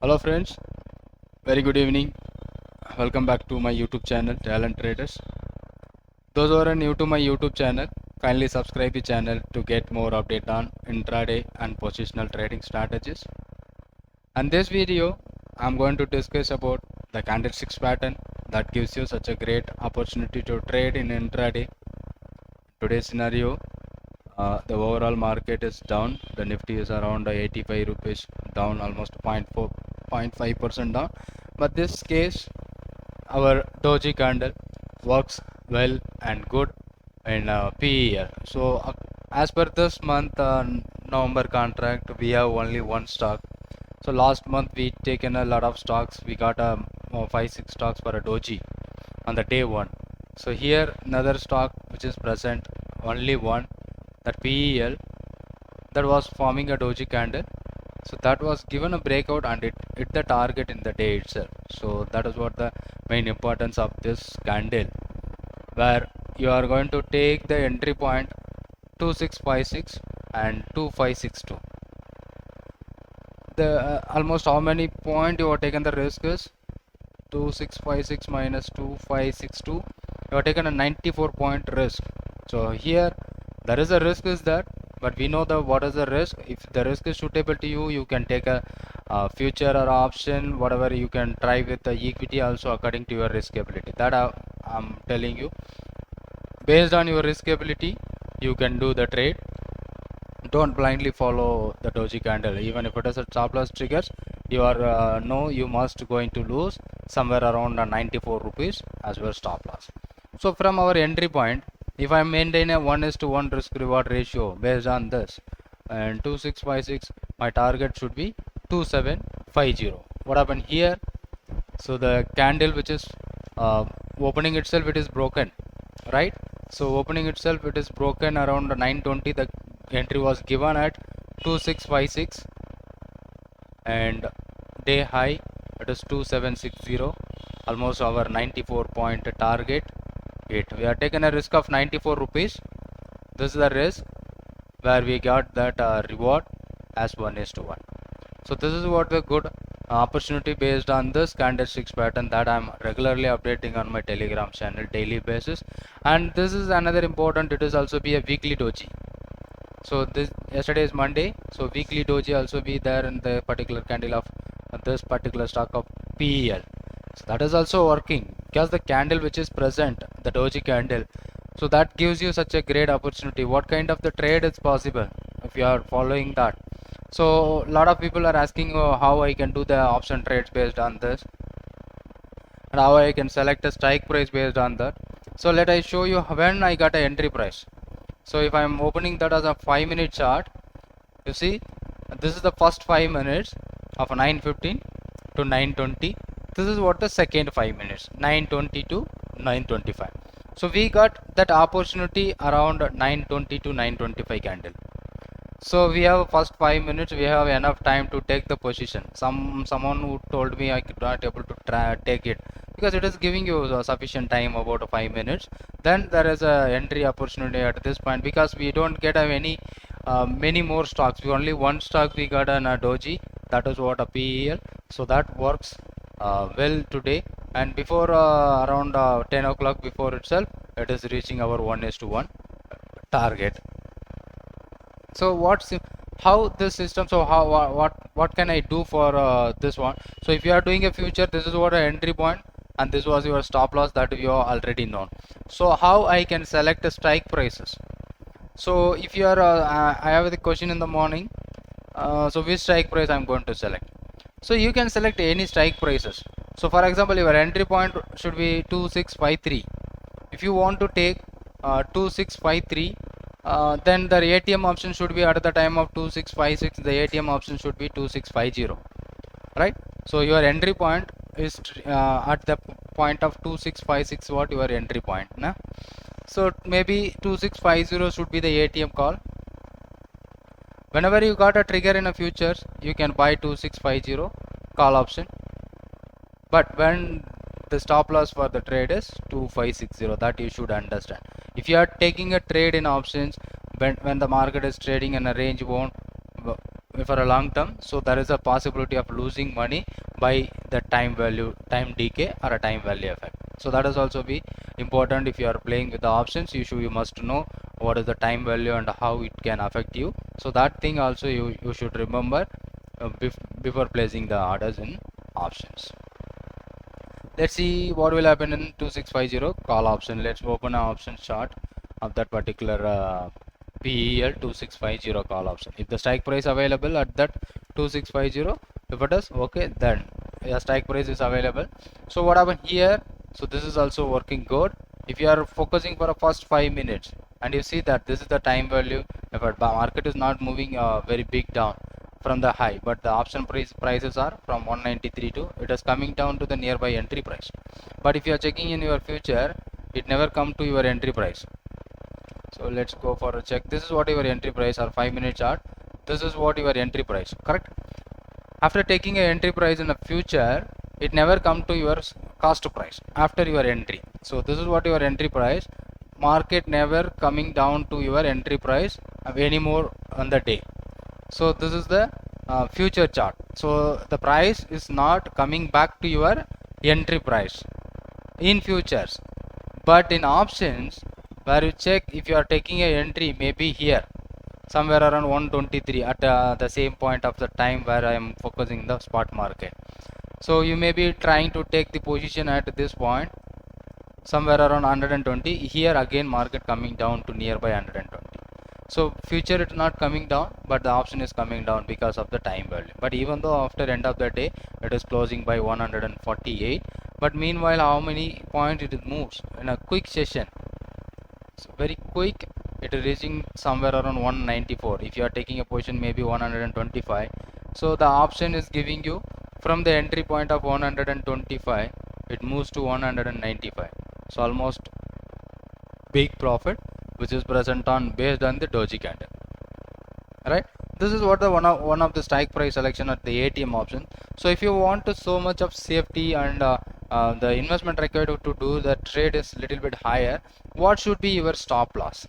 Hello friends, very good evening. Welcome back to my YouTube channel Talent Traders. Those who are new to my YouTube channel, kindly subscribe the channel to get more update on intraday and positional trading strategies. And this video, I'm going to discuss about the candlesticks pattern that gives you such a great opportunity to trade in intraday. Today's scenario, the overall market is down. The Nifty is around 85 rupees down, almost 0.5% down. But this case, our doji candle works well and good in PER. So as per this month November contract, we have only one stock. So last month we taken a lot of stocks. We got 5-6 stocks for a doji on the day one. So here another stock which is present, only one, that PEL, that was forming a doji candle. So that was given a breakout and it hit the target in the day itself. So that is what the main importance of this candle, where you are going to take the entry point 2656 and 2562. The almost how many point you have taken the risk is 2656 minus 2562. You have taken a 94 point risk. So here there is a risk is that, but we know the what is the risk. If the risk is suitable to you, you can take a future or option, whatever you can try with the equity also according to your risk ability. That I'm telling you, based on your risk ability you can do the trade. Don't blindly follow the doji candle. Even if it is a stop loss triggers, you are know you must going to lose somewhere around 94 rupees as your stop loss. So from our entry point, if I maintain a 1:1 risk reward ratio based on this and 2656, my target should be 2750. What happened here? So the candle which is opening itself, it is broken, right? So opening itself, it is broken around 920. The entry was given at 2656 and day high it is 2760, almost our 94 point target hit. We are taken a risk of 94 rupees. This is the risk where we got that reward as 1:1. So this is what the good opportunity based on this candlesticks pattern that I'm regularly updating on my Telegram channel daily basis. And this is another important, it is also be a weekly doji. So this yesterday is Monday, so weekly doji also be there in the particular candle of this particular stock of PEL. So that is also working because the candle which is present, the doji candle, so that gives you such a great opportunity. What kind of the trade is possible if you are following that? So a lot of people are asking how I can do the option trades based on this and how I can select a strike price based on that. So let I show you when I got a entry price. So if I am opening that as a 5-minute chart, you see this is the first 5 minutes of 9:15 to 9:20. This is what the second 5 minutes, 9:20 to 9:25. So we got that opportunity around 9:20 to 9:25 candle. So we have first 5 minutes, we have enough time to take the position. Someone who told me I could not able to take it because it is giving you sufficient time, about 5 minutes. Then there is a entry opportunity at this point because we don't get any many more stocks. We only one stock we got on a doji, that is what a PEL. So that works well today, and before around 10 o'clock before itself, it is reaching our 1:1 target. So how this system, so how what can I do for this one? So if you are doing a future, this is what an entry point and this was your stop loss that you are already known. So how I can select the strike prices? So if you are I have the question in the morning, so which strike price I'm going to select? So you can select any strike prices. So for example, your entry point should be 2653. If you want to take 2653, then the ATM option should be at the time of 2656, the ATM option should be 2650, right? So your entry point is at the point of 2656, what your entry point, na? So maybe 2650 should be the ATM call. Whenever you got a trigger in a futures, you can buy 2650 call option. But when the stop loss for the trade is 2560, that you should understand. If you are taking a trade in options, when the market is trading in a range bound, for a long term, so there is a possibility of losing money by the time value, time decay, or a time value effect. So that is also be important. If you are playing with the options, you must know what is the time value and how it can affect you. So that thing also you should remember before placing the orders in options. Let's see what will happen in 2650 call option. Let's open an option chart of that particular PEL 2650 call option. If the strike price available at that 2650, if it is okay, then the strike price is available. So what happened here? So this is also working good. If you are focusing for a first 5 minutes and you see that this is the time value, if a market is not moving very big down from the high, but the option prices are from 193 to it is coming down to the nearby entry price. But if you are checking in your future, it never come to your entry price. So let's go for a check. This is what your entry price or 5-minute chart. This is what your entry price, correct? After taking a entry price in the future, it never come to your cost price after your entry. So this is what your entry price. Market never coming down to your entry price anymore on the day. So this is the future chart. So the price is not coming back to your entry price in futures, but in options, where you check if you are taking a entry maybe here somewhere around 123 at the same point of the time where I am focusing the spot market. So you may be trying to take the position at this point somewhere around 120. Here again market coming down to nearby 120. So future it's not coming down, but the option is coming down because of the time value. But even though after end of the day it is closing by 148, but meanwhile how many points it moves in a quick session? So very quick, it is reaching somewhere around 194. If you are taking a position maybe 125, so the option is giving you from the entry point of 125, it moves to 195. So almost big profit which is present on based on the doji candle, right? This is what the one of the strike price selection at the ATM option. So if you want to so much of safety and the investment required to do the trade is little bit higher, what should be your stop loss?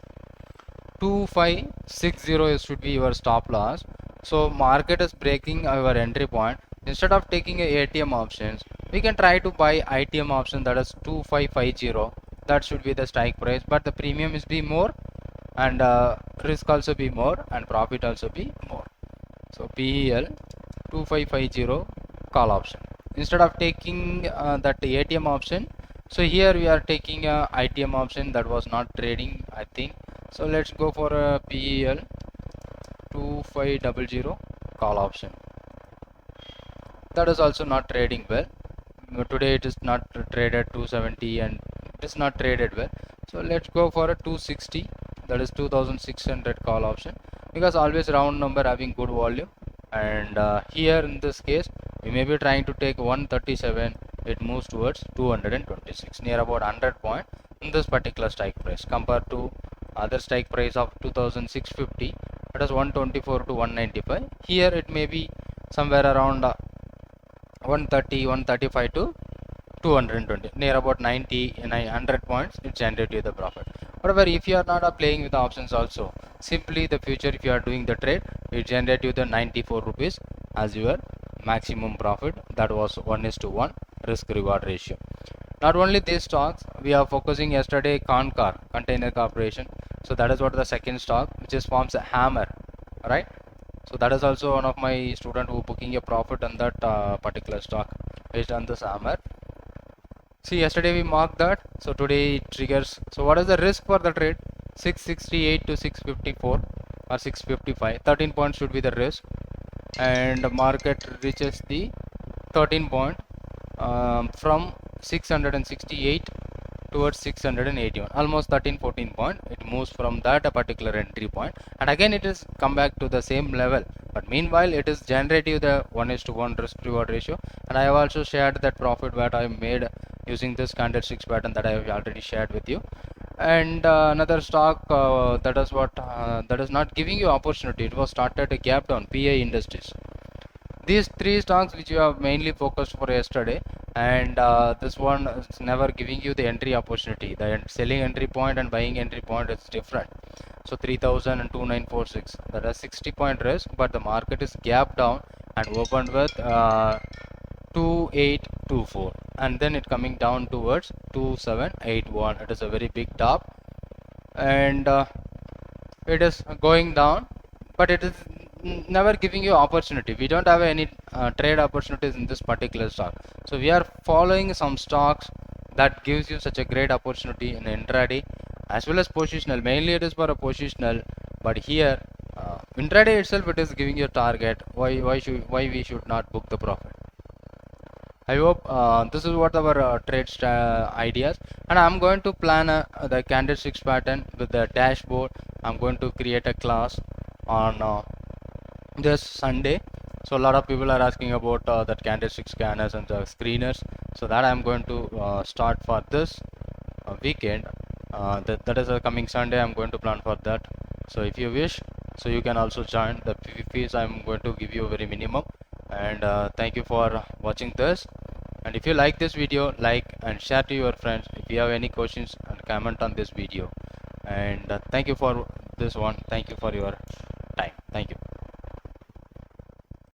2560 should be your stop loss. So market is breaking our entry point. Instead of taking a ATM options, we can try to buy ITM option, that is 2550. That should be the strike price, but the premium is be more and risk also be more and profit also be more. So PEL 2550 call option. Instead of taking that ATM option, so here we are taking a ITM option that was not trading, I think. So let's go for a PEL 2500 call option. That is also not trading well. Today it is not traded 270 and it is not traded well. So let's go for a 260, that is 2600 call option, because always round number having good volume. And here in this case we may be trying to take 137, it moves towards 226, near about 100 point in this particular strike price compared to other strike price of 2650, that is 124 to 195. Here it may be somewhere around 130, 135 to 220, near about 90 and 100 points, it generates you the profit. However, if you are not playing with the options also, simply the future, if you are doing the trade, it generate you the 94 rupees as your maximum profit. That was 1:1 risk reward ratio. Not only these stocks, we are focusing yesterday Concor Container Corporation. So that is what the second stock, which is forms a hammer, right? So that is also one of my student who booking a profit on that particular stock based on this hammer. See, yesterday we marked that, so today it triggers. So what is the risk for the trade? 668 to 654 or 655. 13 points should be the risk, and the market reaches the 13 point from 668 towards 681, almost 13-14 point. It moves from that particular entry point, and again it is come back to the same level. But meanwhile, it is generative the 1:1 risk reward ratio. And I have also shared that profit that I made using this candlesticks pattern that I have already shared with you. And another stock that is what that is not giving you opportunity. It was started a gap down, PI Industries. These three stocks which you have mainly focused for yesterday, and this one is never giving you the entry opportunity. The selling entry point and buying entry point is different. So 3000 and 2946, that is 60 point risk, but the market is gapped down and opened with 2824, and then it coming down towards 2781. It is a very big top, and it is going down, but it is never giving you opportunity. We don't have any trade opportunities in this particular stock, so we are following some stocks that gives you such a great opportunity in intraday as well as positional. Mainly it is for a positional, but here intraday itself it is giving you a target. Why we should not book the profit? I hope this is what our trade ideas, and I'm going to plan the candlesticks pattern with the dashboard. I'm going to create a class on this Sunday. So a lot of people are asking about that candlestick scanners and the screeners. So that I'm going to start for this weekend. That is a coming Sunday. I'm going to plan for that. So if you wish, so you can also join. The fees I'm going to give you very minimum. And thank you for watching this. And if you like this video, like and share to your friends. If you have any questions, and comment on this video. And thank you for this one. Thank you for your time. Thank you.